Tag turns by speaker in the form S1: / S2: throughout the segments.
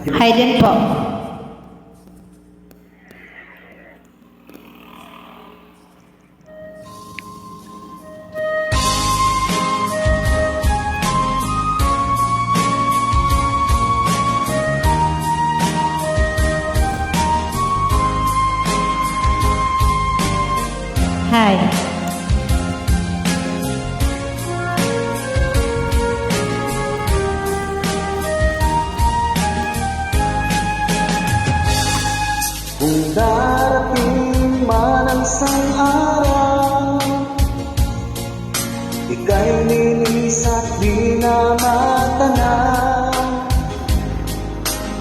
S1: Hi din po. Hi.
S2: Kung darating man ang isang araw, ika'y linis at di na matanaw.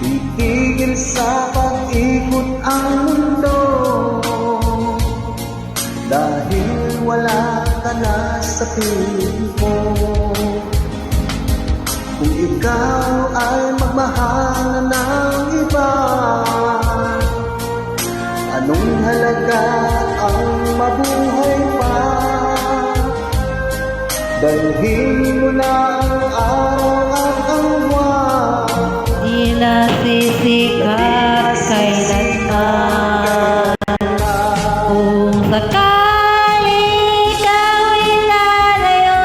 S2: Titigil sa pag-ikot ang mundo, dahil wala ka na sa piling ko. Kung ikaw ay magmahal na ng iba, anong halaga ang mabuhay pa? Dalhin mo na ang araw at ang buwan,
S1: Di na sisikat kailanman. Kung sakali ika'y lalayo,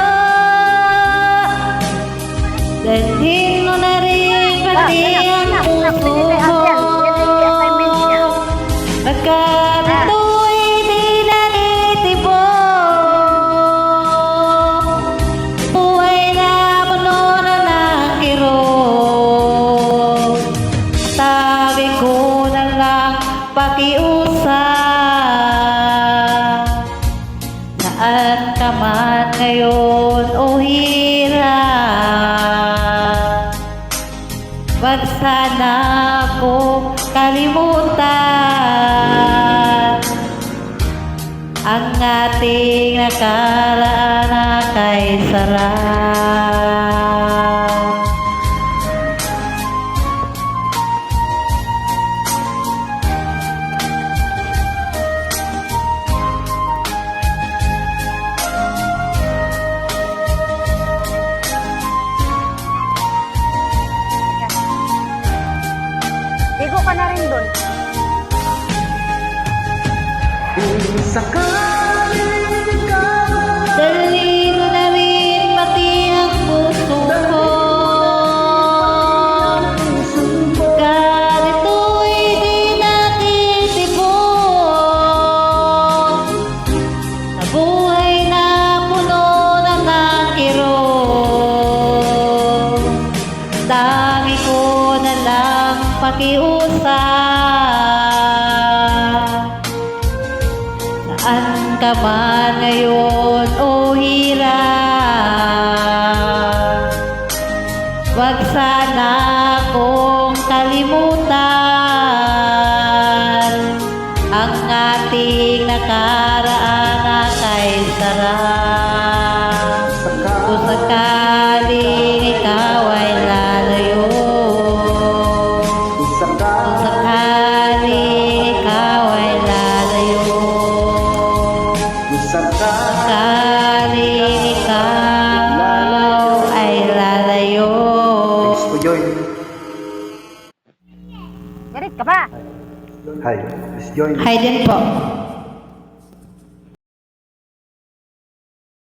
S1: dalhin mo na rin pati ang puso mo. Pagkat ito'y di na itibok, buhay na puno na ng kirot. Sabi ko na lang pakiusap, saan ka man ngayon o hirap, wag sana akong kalimutan ang ating nakaraan na kay sarap.
S3: Ligo ka na rin doon.
S2: kung sakaling ikaw
S1: Dalhin mo na rin pati ang puso ko. Ganito'y di natitibok, sa buhay na puno na ng kirot. Dami ko na lang pakiusap, saan ka man ngayon o hirap, wag sana akong kalimutan ang ating nakaraan na kay sarap. Kung sakaling ikaw ay lalayo, kung sakaling ikaw ay lalayo, sakaling ikaw ay lalayo.
S2: Gusto Joy.
S3: Garit ka ba?
S2: Hi, Miss Joy.
S1: Hi din po.